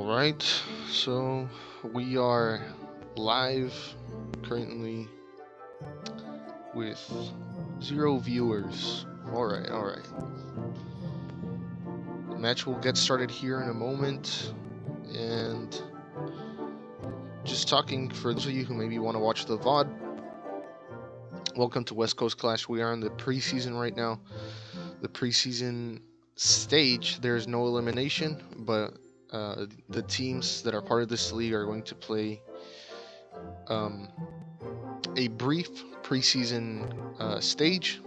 Alright, so we are live currently with 0 viewers. Alright. The match will get started here in a moment, and just talking for those of you who maybe want to watch the VOD, welcome to West Coast Clash. We are in the preseason right now. The preseason stage, there's no elimination, but the teams that are part of this league are going to play a brief preseason stage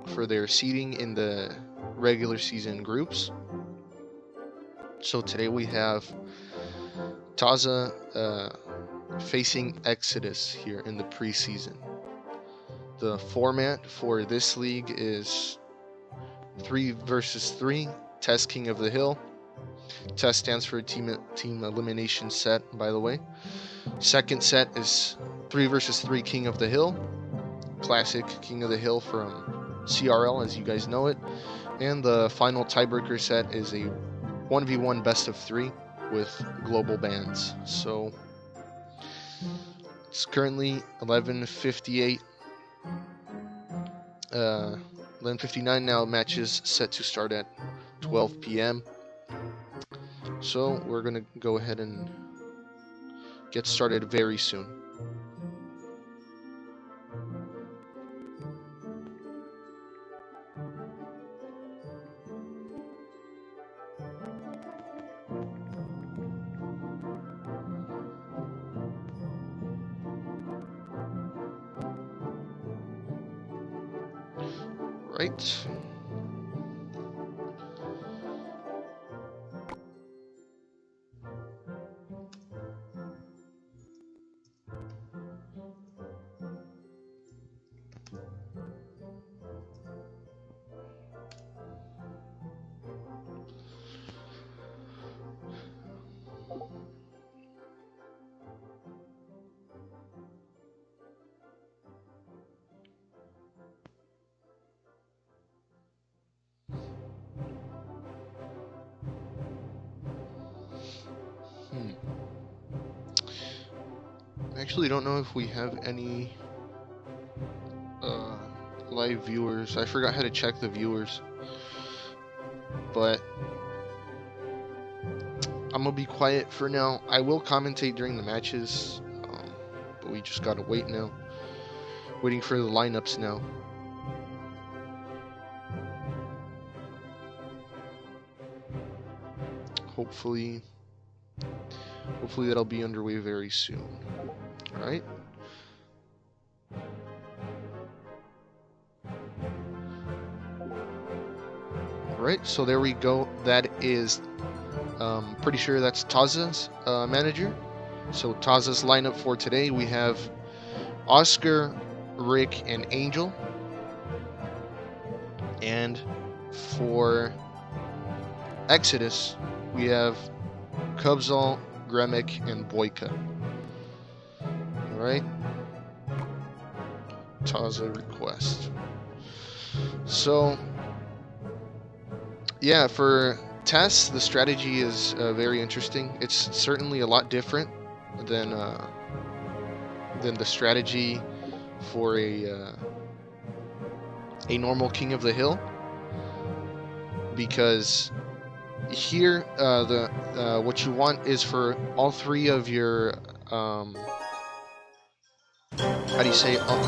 for their seeding in the regular season groups. So today we have Taza facing Exodus here in the preseason. The format for this league is 3 versus 3, Test King of the Hill. Test stands for team elimination set, by the way. Second set is 3 versus 3 King of the Hill. Classic King of the Hill from CRL, as you guys know it. And the final tiebreaker set is a 1v1 best of 3 with global bans. So it's currently 11:58. 11:59 now. Match is set to start at 12 p.m. So we're gonna go ahead and get started very soon. Right. I actually don't know if we have any live viewers. I forgot how to check the viewers, but I'm gonna be quiet for now. I will commentate during the matches, but we just gotta wait now. Waiting for the lineups now. Hopefully that'll be underway very soon. Alright. Alright, so there we go. That is, pretty sure that's Taza's manager. So Taza's lineup for today, we have Oscar, Rick, and Angel. And for Exodus, we have Kubzal, Gremic, and Boyka. Alright. Taza request. So, yeah, for tests, the strategy is very interesting. It's certainly a lot different than the strategy for a normal King of the Hill, because here what you want is for all 3 of your all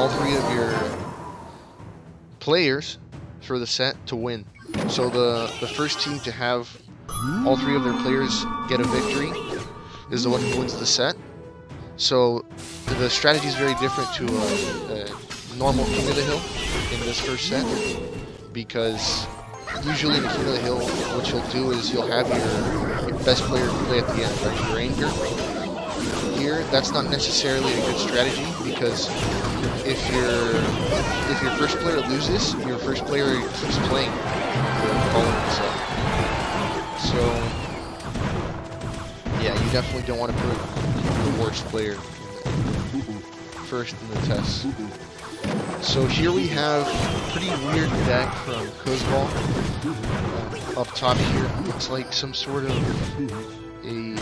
3 of your players for the set to win. So the first team to have all 3 of their players get a victory is the one who wins the set. So the strategy is very different to a normal King of the Hill in this first set, because usually in the King of the Hill, what you'll do is you'll have your best player play at the end, right? Your anchor. Here, that's not necessarily a good strategy, because if your first player loses, your first player keeps playing the following set. So yeah, you definitely don't want to put the worst player first in the test. So here we have a pretty weird deck from Kuzbal. Up top here, looks like some sort of a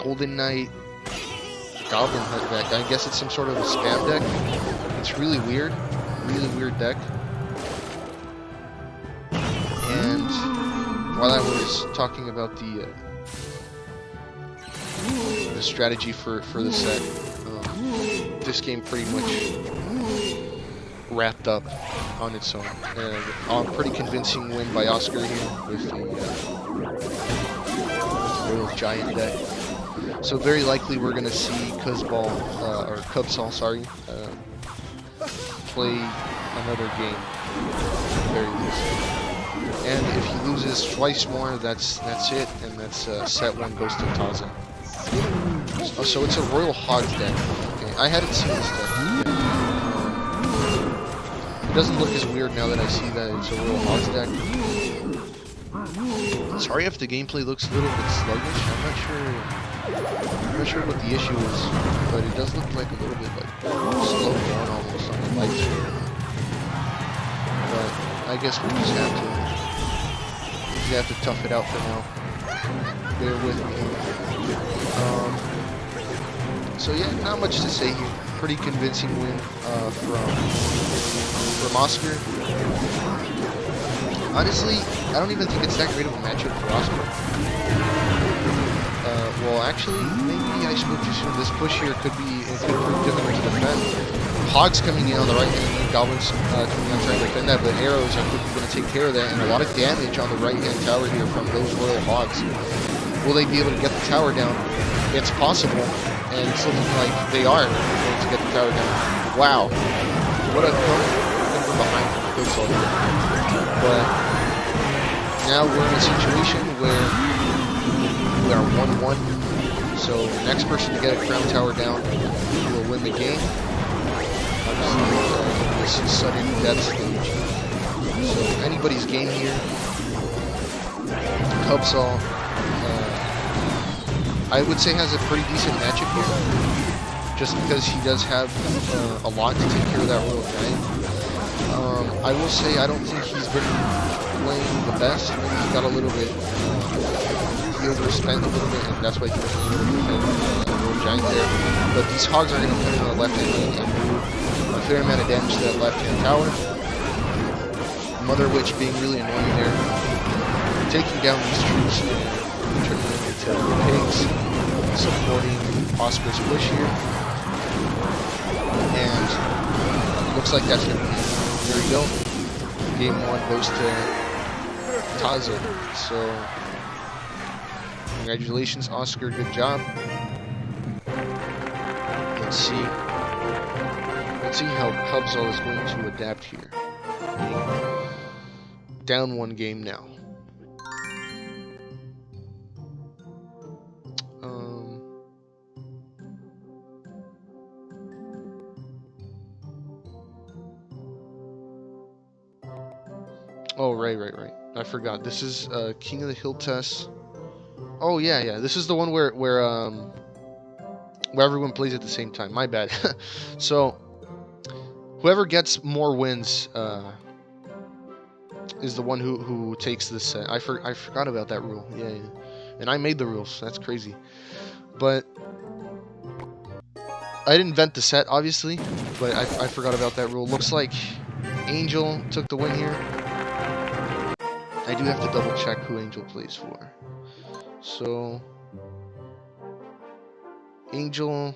Golden Knight Goblin Hunt deck. I guess it's some sort of a spam deck. It's really weird deck. And while I was talking about the strategy for the set, this game pretty much wrapped up on its own. And a pretty convincing win by Oscar here with the Royal Giant deck. So very likely we're going to see Cubsall, sorry, play another game, very least. And if he loses twice more, that's it, and that's set 1 goes to Taza. So it's a Royal Hogs deck. Okay, I hadn't seen this deck. It doesn't look as weird now that I see that it's a Royal Hogs deck. Sorry if the gameplay looks a little bit sluggish. I'm not sure what the issue is, but it does look like a little bit like slowed down almost on the lights here. But I guess we just have to tough it out for now. Bear with me. So yeah, not much to say here. Pretty convincing win from Oscar. Honestly, I don't even think it's that great of a matchup for Oscar. Well, actually, maybe I spoke too soon. This push here could prove difficult to defend. Hogs coming in on the right hand, Goblins coming out trying to defend that, but arrows are quickly going to take care of that, and a lot of damage on the right hand tower here from those Royal Hogs. Will they be able to get the tower down? It's possible, and it's looking like they are going to get the tower down. Wow, what a come from behind from the good side. But now we're in a situation where we are 1-1, so the next person to get a crown tower down will win the game. Obviously, this sudden death stage. So anybody's game here. Cubsall, I would say, has a pretty decent matchup here, just because he does have a lot to take care of that Royal Giant. I will say I don't think he's been playing the best. Maybe he got a little bit, he overspent a little bit, and that's why he was able to defend Royal Giant there. But these Hogs are going to come in on the left-hand lane and do a fair amount of damage to that left-hand tower. Mother Witch being really annoying there, taking down these troops and turning them into pigs, supporting Oscar's push here. And it looks like that's going to be, there we go. Game 1 goes to Taza. So congratulations, Oscar, good job. Let's see how Cubsall is going to adapt here. Down 1 game now. Oh, right. I forgot. This is King of the Hill test. Oh yeah. This is the one where everyone plays at the same time. My bad. So whoever gets more wins is the one who takes this set. I forgot about that rule. Yeah. And I made the rules. That's crazy. But I didn't invent the set, obviously, but I forgot about that rule. Looks like Angel took the win here. I do have to double check who Angel plays for. So Angel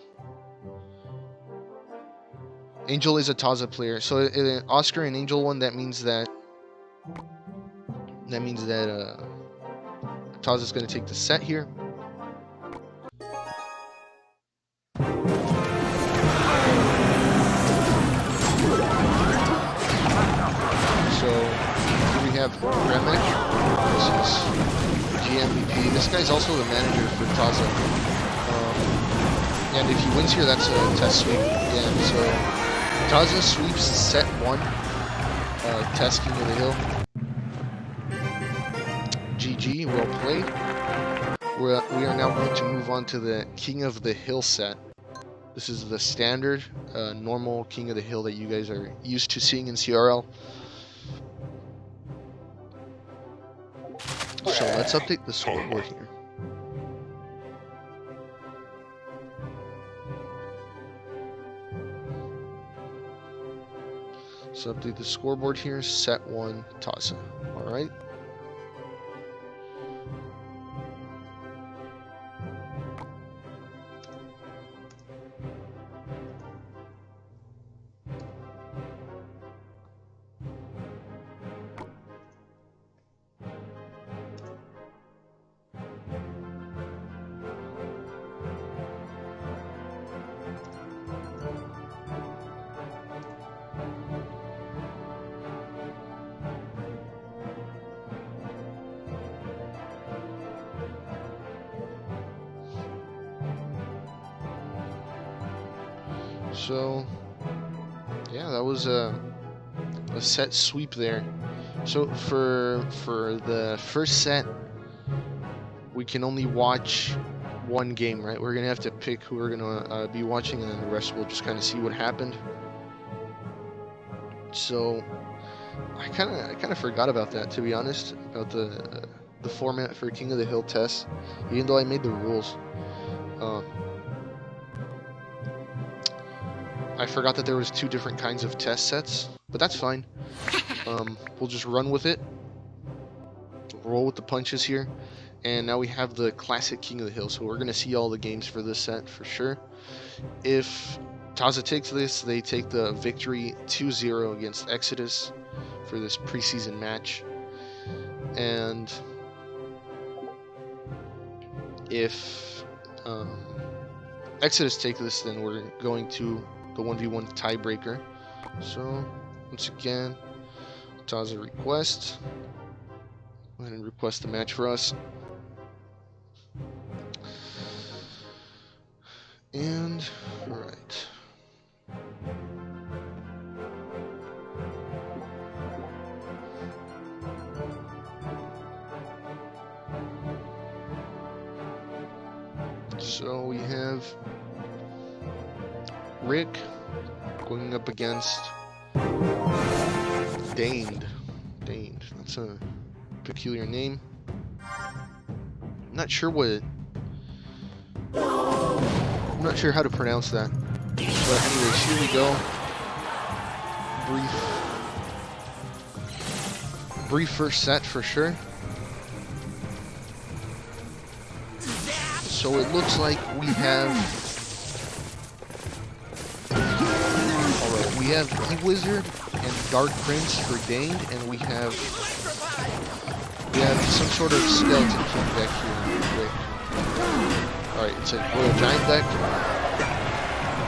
is a Taza player. So Oscar and Angel won. That means that Taza's going to take the set here. So here we have Remick. This is GMVP. This guy's also the manager for Taza. And if he wins here, that's a test sweep again. So Taza sweeps set 1. Test King of the Hill. GG, well played. We are now going to move on to the King of the Hill set. This is the standard, normal King of the Hill that you guys are used to seeing in CRL. So let's update the scoreboard here. So update the scoreboard here. Set 1, Taza. All right. So, yeah, that was a set sweep there. So for the first set, we can only watch one game, right? We're gonna have to pick who we're gonna be watching, and then the rest we'll just kind of see what happened. So I kind of forgot about that, to be honest, about the format for King of the Hill tests, even though I made the rules. I forgot that there was 2 different kinds of test sets, but that's fine. We'll just run with it, roll with the punches here, and now we have the classic King of the Hill, so we're going to see all the games for this set for sure. If Taza takes this, they take the victory 2-0 against Exodus for this preseason match, and if Exodus take this, then we're going to the 1v1 tiebreaker. So once again, Taza request. Go ahead and request the match for us. And alright. So we have Rick going up against Daned. That's a peculiar name. I'm not sure how to pronounce that. But anyways, here we go. Brief first set for sure. So it looks like we have we have E-Wizard and Dark Prince for Daned, and we have some sort of Skeleton King deck here. Alright, it's a Royal Giant deck.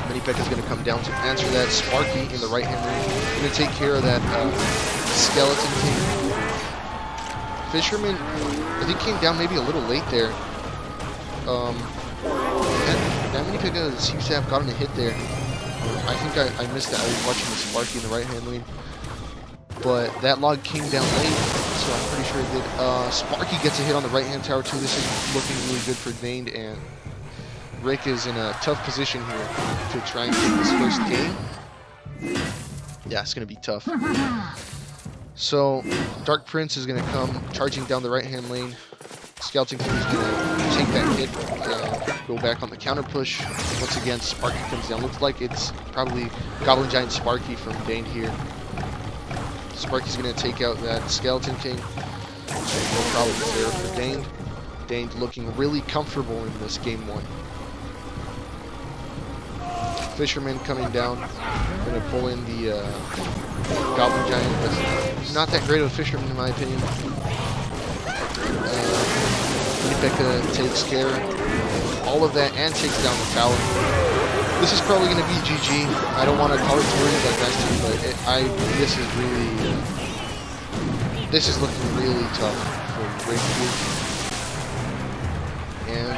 Minipek is going to come down to answer that. Sparky in the right hand lane, going to take care of that Skeleton King. Fisherman, I think, came down maybe a little late there. That Minipek seems to have gotten a hit there. I think I missed that. I was watching the Sparky in the right hand lane, but that log came down late, so I'm pretty sure it did. Sparky gets a hit on the right hand tower too. This is looking really good for Daned, and Rick is in a tough position here to try and take this first game. Yeah, it's gonna be tough. So Dark Prince is gonna come charging down the right hand lane. Skeleton King is gonna take that hit, go back on the counter push. Once again, Sparky comes down. Looks like it's probably Goblin Giant Sparky from Daned here. Sparky's gonna take out that Skeleton King. So no problem there for Daned. Daned looking really comfortable in this game 1. Fisherman coming down, gonna pull in the Goblin Giant, but not that great of a Fisherman in my opinion. Becca takes care of all of that and takes down the tower. This is probably going to be GG. I don't want to call it towards like that too, but this is looking really tough for Rick here. And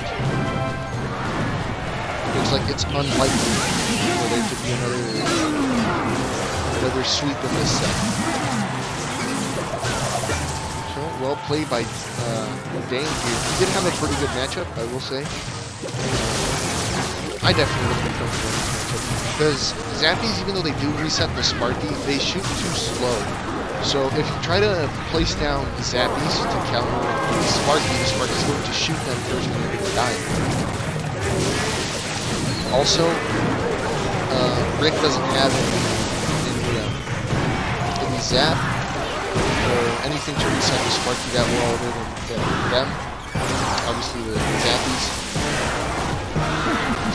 it looks like it's unlikely for there to be another sweep in this set. Well played by Daned here. He did have a pretty good matchup, I will say. I definitely would have been comfortable in this matchup. Because Zappies, even though they do reset the Sparky, they shoot too slow. So if you try to place down Zappies to counter the Sparky's going to shoot them first and they're going to die. Also, Rick doesn't have any zap or anything to reset the Sparky that well other than them. Obviously the Zappies.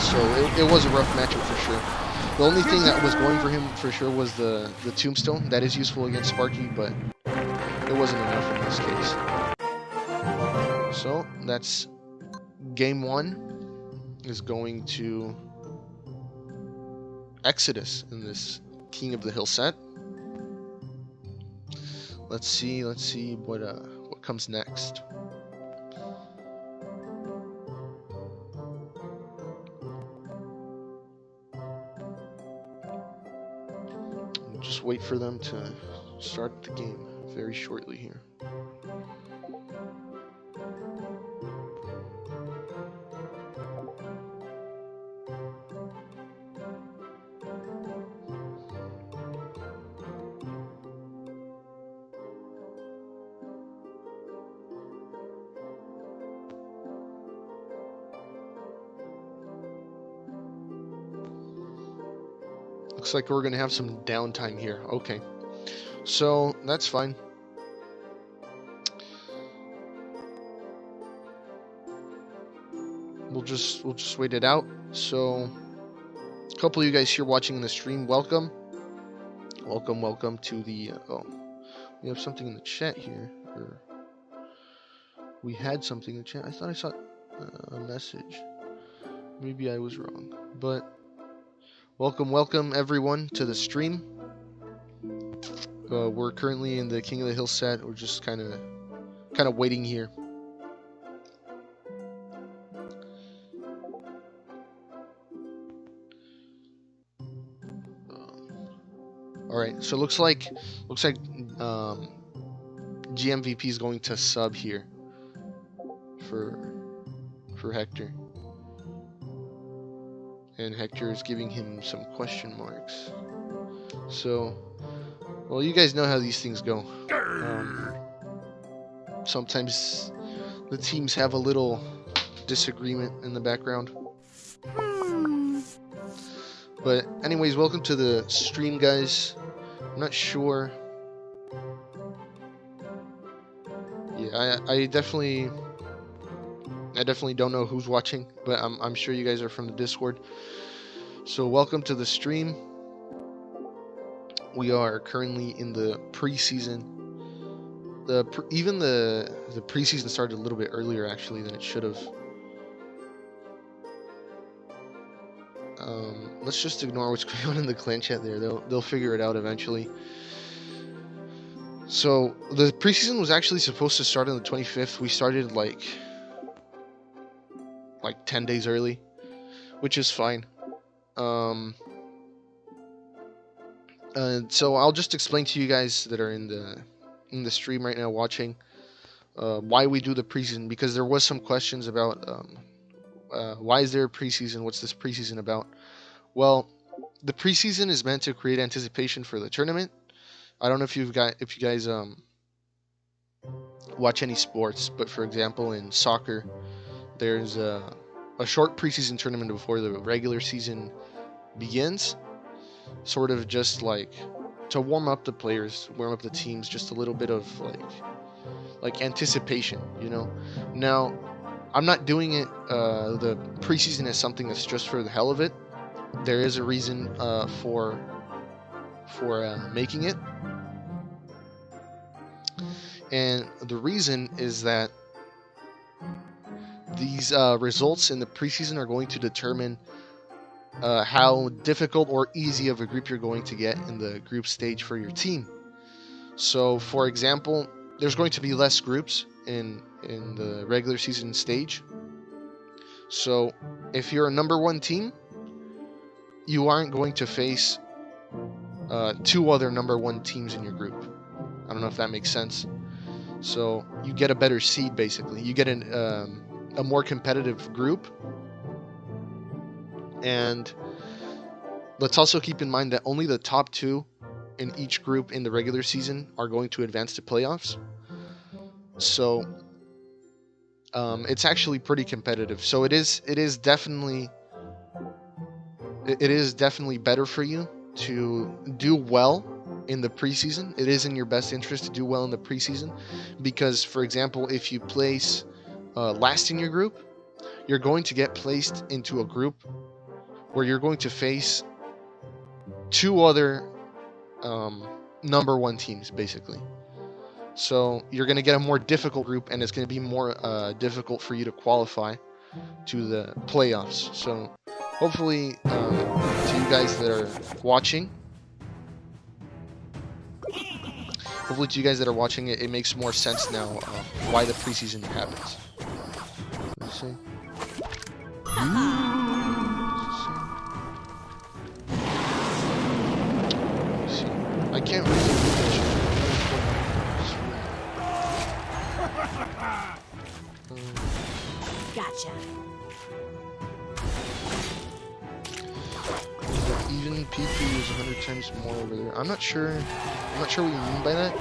So it was a rough matchup for sure. The only thing that was going for him for sure was the Tombstone. That is useful against Sparky, but it wasn't enough in this case. So that's game 1 is going to Exodus in this King of the Hill set. Let's see what comes next. Just wait for them to start the game very shortly here. Looks like we're gonna have some downtime here. Okay, so that's fine. We'll just wait it out. So, a couple of you guys here watching the stream, welcome to the. Oh, we have something in the chat here. Or we had something in the chat. I thought I saw a message. Maybe I was wrong, but. Welcome everyone to the stream. We're currently in the King of the Hill set. We're just kind of waiting here. All right, so looks like GMVP is going to sub here for Hector. And Hector is giving him some question marks. So, well, you guys know how these things go. Sometimes the teams have a little disagreement in the background. But anyways, welcome to the stream, guys. I'm not sure. Yeah, I definitely don't know who's watching, but I'm sure you guys are from the Discord. So welcome to the stream. We are currently in the preseason. Even the preseason started a little bit earlier actually than it should have. Let's just ignore what's going on in the clan chat there. They'll figure it out eventually. So the preseason was actually supposed to start on the 25th. We started like 10 days early, which is fine. So I'll just explain to you guys that are in the stream right now watching why we do the preseason, because there was some questions about why is there a preseason? What's this preseason about? Well, the preseason is meant to create anticipation for the tournament. I don't know if you guys watch any sports, but for example in soccer, there's a short preseason tournament before the regular season begins, sort of just like to warm up the players, warm up the teams, just a little bit of like anticipation, you know. Now, I'm not doing it the preseason as something that's just for the hell of it. There is a reason for making it, and the reason is that these results in the preseason are going to determine how difficult or easy of a group you're going to get in the group stage for your team. So, for example, there's going to be less groups in the regular season stage. So, if you're a number 1 team, you aren't going to face 2 other number 1 teams in your group. I don't know if that makes sense. So, you get a better seed, basically. You get a more competitive group. And let's also keep in mind that only the top 2 in each group in the regular season are going to advance to playoffs. So it's actually pretty competitive. So it is definitely better for you to do well in the preseason. It is in your best interest to do well in the preseason because, for example, if you place last in your group, you're going to get placed into a group where you're going to face 2 other number 1 teams, basically. So you're going to get a more difficult group, and it's going to be more difficult for you to qualify to the playoffs. So hopefully, to you guys that are watching, it makes more sense now why the preseason happens. Let's see. I can't really do this. Gotcha. Even PP is 100 times more over there. I'm not sure what you mean by that.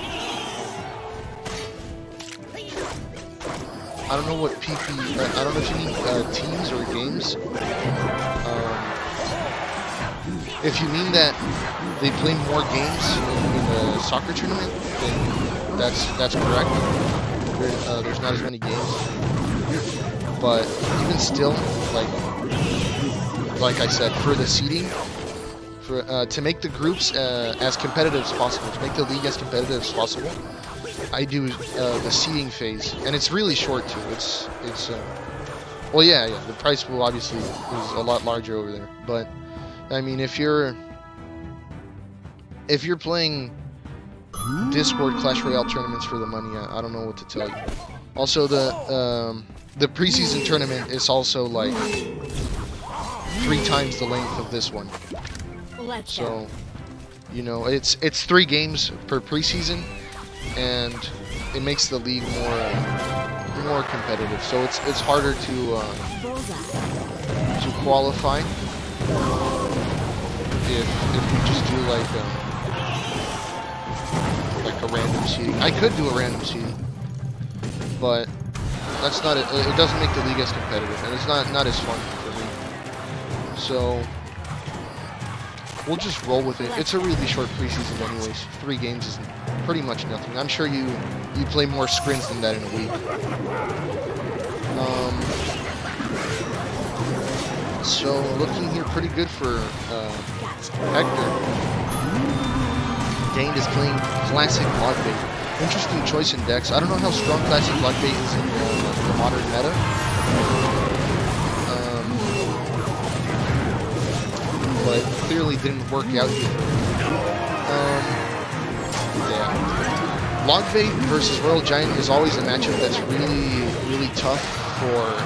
I don't know what PP. I don't know if you mean teams or games. If you mean that they play more games in the soccer tournament, then that's correct. There's not as many games, but even still, like I said, for the seeding, to make the groups as competitive as possible, to make the league as competitive as possible, I do the seeding phase, and it's really short too. It's well, yeah. The prize pool obviously is a lot larger over there, but I mean, if you're playing Discord Clash Royale tournaments for the money, I don't know what to tell you. Also, the preseason tournament is also like 3 times the length of this one. So, you know, it's 3 games per preseason, and it makes the league more competitive. So it's harder to qualify if you just do like a random seeding. I could do a random seeding, but that's not it. It doesn't make the league as competitive, and it's not as fun for me. So we'll just roll with it. It's a really short preseason anyways. 3 games is pretty much nothing. I'm sure you play more scrims than that in a week. So looking here pretty good for Hector. Dane is playing Classic Logbait. Interesting choice in decks. I don't know how strong Classic Logbait is in the modern meta. But clearly didn't work out here. Yeah. Logbait versus Royal Giant is always a matchup that's really, really tough for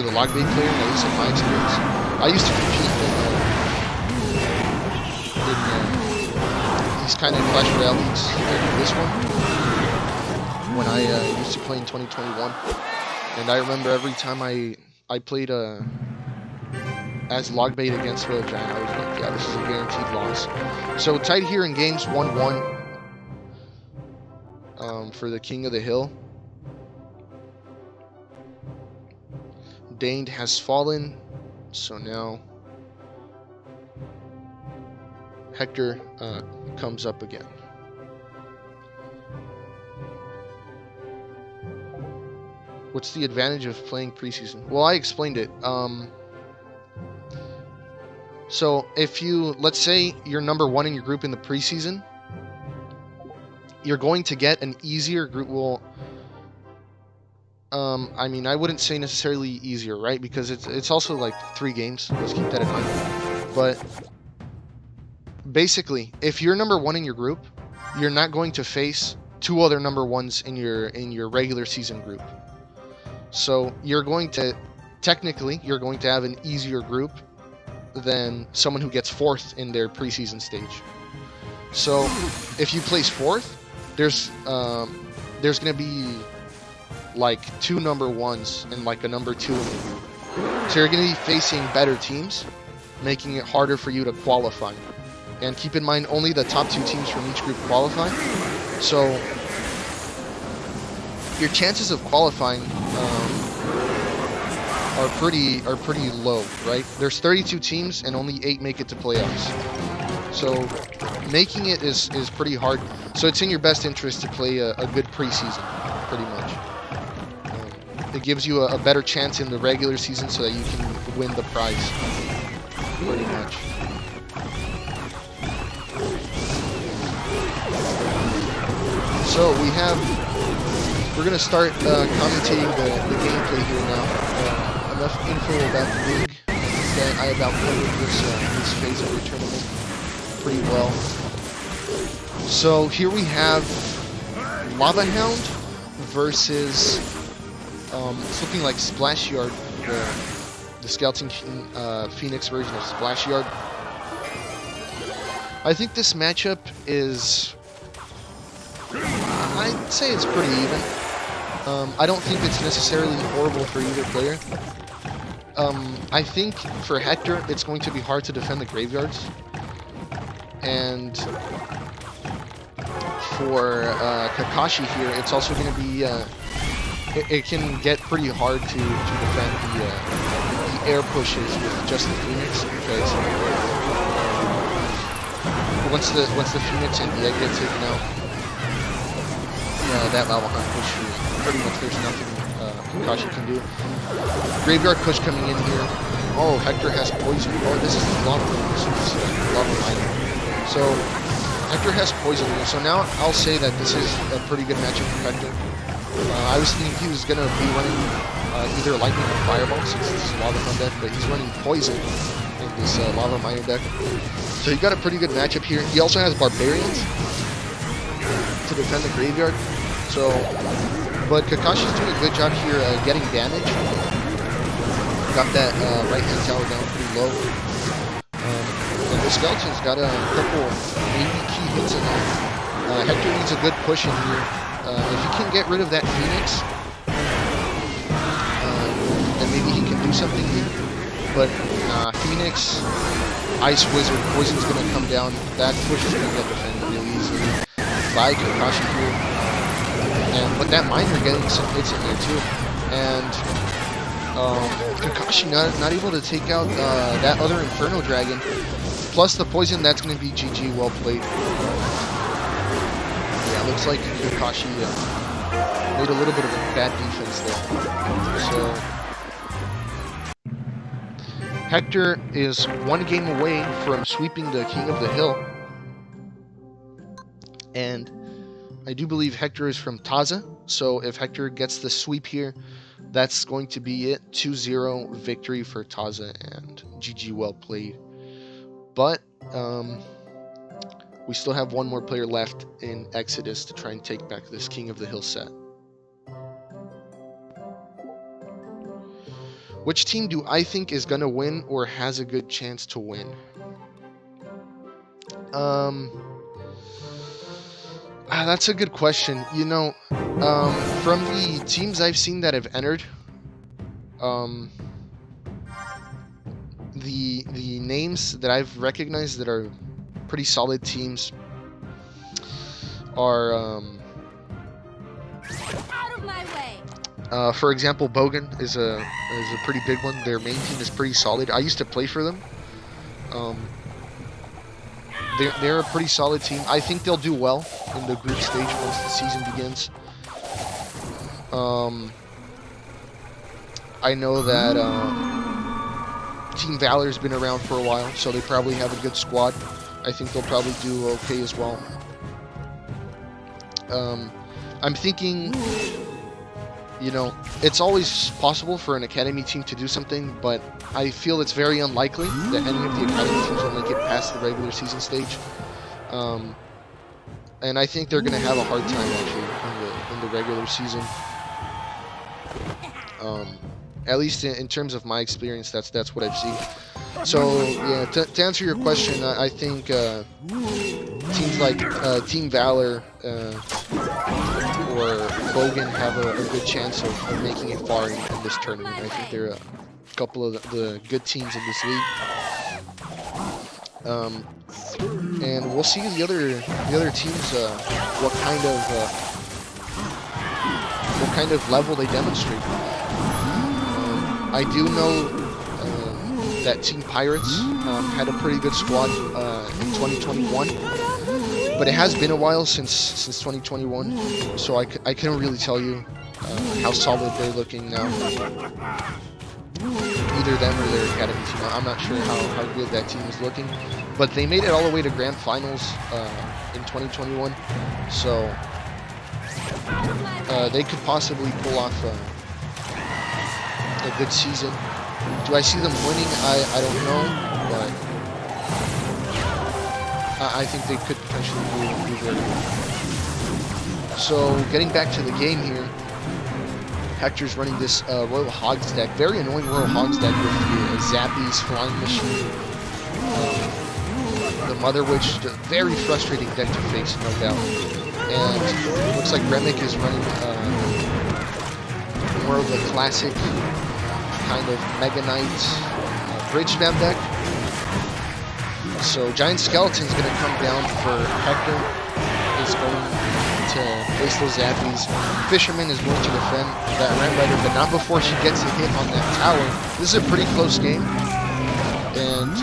the Logbait player, at least in my experience. I used to compete in these kind of Clash Royale leagues, like this one, when I used to play in 2021. And I remember every time I played as Logbait against Royal Giant, I was like, yeah, this is a guaranteed loss. So tied here in games 1-1 for the King of the Hill. Dane has fallen, so now Hector comes up again. What's the advantage of playing preseason? Well, I explained it. So if let's say you're number 1 in your group in the preseason, you're going to get an easier group. Well, I mean, I wouldn't say necessarily easier, right? Because it's also like 3 games. Let's keep that in mind. But basically, if you're number 1 in your group, you're not going to face 2 other number 1s in your regular season group. So you're going to have an easier group than someone who gets 4th in their preseason stage. So if you place 4th, there's going to be like 2 number 1s and like a number 2 in the group. So you're going to be facing better teams, making it harder for you to qualify. And keep in mind, only the top 2 teams from each group qualify. So your chances of qualifying are pretty low, right? There's 32 teams and only 8 make it to playoffs. So making it is pretty hard. So it's in your best interest to play a good preseason, pretty much. It gives you a better chance in the regular season so that you can win the prize, pretty much. So we're going to start commentating the gameplay here now. Enough info about the league that I have covered this phase of the tournament pretty well. So here we have Lava Hound versus it's looking like Splash Yard, the Skeleton Phoenix version of Splash Yard. I think this matchup is, I'd say it's pretty even. I don't think it's necessarily horrible for either player. I think for Hector, it's going to be hard to defend the graveyards. And for Kakashi here, it's also going to be, it can get pretty hard to defend the air pushes with just the Phoenix, because once the Phoenix and the egg get taken out, that lava hunt push, pretty much there's nothing Kakashi can do. Graveyard push coming in here. Oh, Hector has poison. Oh, this is lava. This is lava miner. So Hector has poison here. So now I'll say that this is a pretty good matchup for Hector. I was thinking he was gonna be running either lightning or fireball since this is lava fun deck, but he's running poison in this lava miner deck. So he got a pretty good matchup here. He also has barbarians to defend the graveyard. So, but Kakashi's doing a good job here getting damage. Got that right-hand tower down pretty low. And the Skeleton's got a couple maybe key hits in there. Hector needs a good push in here. If he can get rid of that Phoenix, then maybe he can do something here. But Phoenix, Ice Wizard, Poison's going to come down. That push is going to get defended really easily by Kakashi here. But that miner getting some hits in there too. And Kakashi not able to take out that other Inferno Dragon. Plus the poison, that's going to be GG, well played. Yeah, looks like Kakashi made a little bit of a bad defense there. So Hector is 1 game away from sweeping the King of the Hill. And I do believe Hector is from Taza, so if Hector gets the sweep here, that's going to be it. 2-0 victory for Taza, and GG, well played. But we still have 1 more player left in Exodus to try and take back this King of the Hill set. Which team do I think is going to win or has a good chance to win? That's a good question. You know, from the teams I've seen that have entered, the names that I've recognized that are pretty solid teams are, Out of my way. For example, Bogan is a pretty big one. Their main team is pretty solid. I used to play for them. They're a pretty solid team. I think they'll do well in the group stage once the season begins. I know that Team Valor's been around for a while, so they probably have a good squad. I think they'll probably do okay as well. I'm thinking, you know, it's always possible for an academy team to do something, but I feel it's very unlikely that any of the academy teams will make it past the regular season stage. And I think they're going to have a hard time actually in the regular season. At least in terms of my experience, that's what I've seen. So yeah, to answer your question, I think teams like Team Valor or Bogan have a good chance of making it far in this tournament. I think they're a couple of the good teams in this league. And we'll see the other teams what kind of level they demonstrate. I do know that Team Pirates had a pretty good squad in 2021, but it has been a while since 2021, so I couldn't really tell you how solid they're looking now. Either them or their academy team. I'm not sure how good that team is looking, but they made it all the way to grand finals in 2021, so they could possibly pull off a good season. Do I see them winning? I don't know, but I think they could potentially do very well. So getting back to the game here, Hector's running this Royal Hogs deck. Very annoying Royal Hogs deck with the Zappies, Flying Machine, the Mother Witch. Very frustrating deck to face, no doubt. And it looks like Remick is running more of the classic kind of Mega Knight Bridge Spam deck. So Giant Skeleton's going to come down for Hector. Is going to face those Zappies. Fisherman is going to defend that Ram Rider, but not before she gets a hit on that tower. This is a pretty close game, and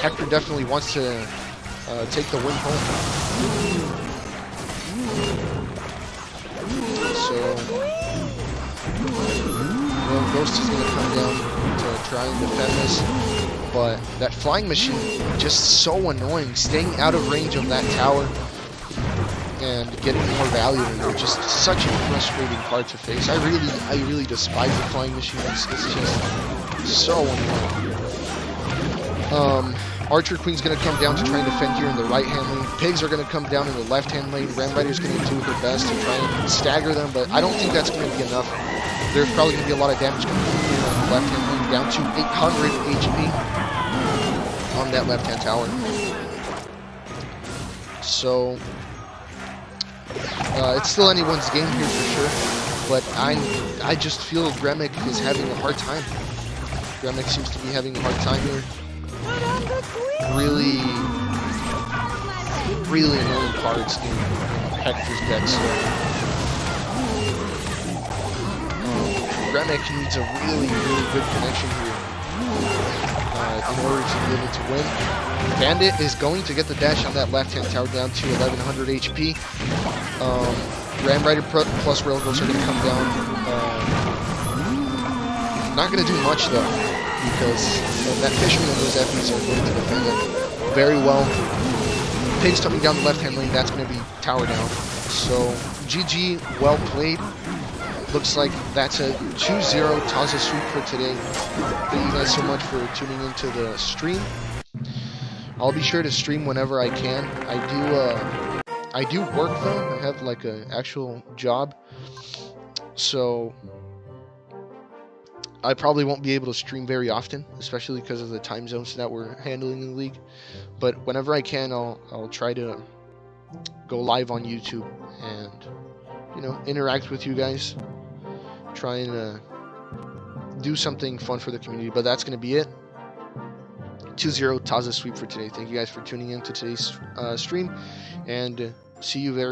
Hector definitely wants to take the win home. So, well, Ghost is going to come down to try and defend this, but that Flying Machine just so annoying, staying out of range of that tower and getting more value in there. Just such a frustrating card to face. I really despise the Flying Machine. It's just so annoying. Archer Queen's going to come down to try and defend here in the right-hand lane. Pigs are going to come down in the left-hand lane. Ram Rider's going to do her best to try and stagger them, but I don't think that's going to be enough. There's probably going to be a lot of damage coming from here on the left-hand lane, down to 800 HP on that left-hand tower. So it's still anyone's game here for sure, but I just feel Gremick is having a hard time. Gremick seems to be having a hard time here. Really annoying cards in Hector's deck. So Gremick needs a really good connection here in order to be able to win. Bandit is going to get the dash on that left-hand tower down to 1100 HP. Ram Rider plus Rail Ghost are going to come down. Not going to do much though, because that Fisherman and those Zappies are going to defend it very well. Pigs coming down the left-hand lane, that's going to be tower down. So GG, well played. Looks like that's a 2-0 Taza sweep for today. Thank you guys so much for tuning into the stream. I'll be sure to stream whenever I can. I do work though. I have like an actual job, so I probably won't be able to stream very often, especially because of the time zones that we're handling in the league. But whenever I can, I'll try to go live on YouTube and, you know, interact with you guys. Try and do something fun for the community. But that's going to be it. 2-0 Taza sweep for today. Thank you guys for tuning in to today's stream, and see you very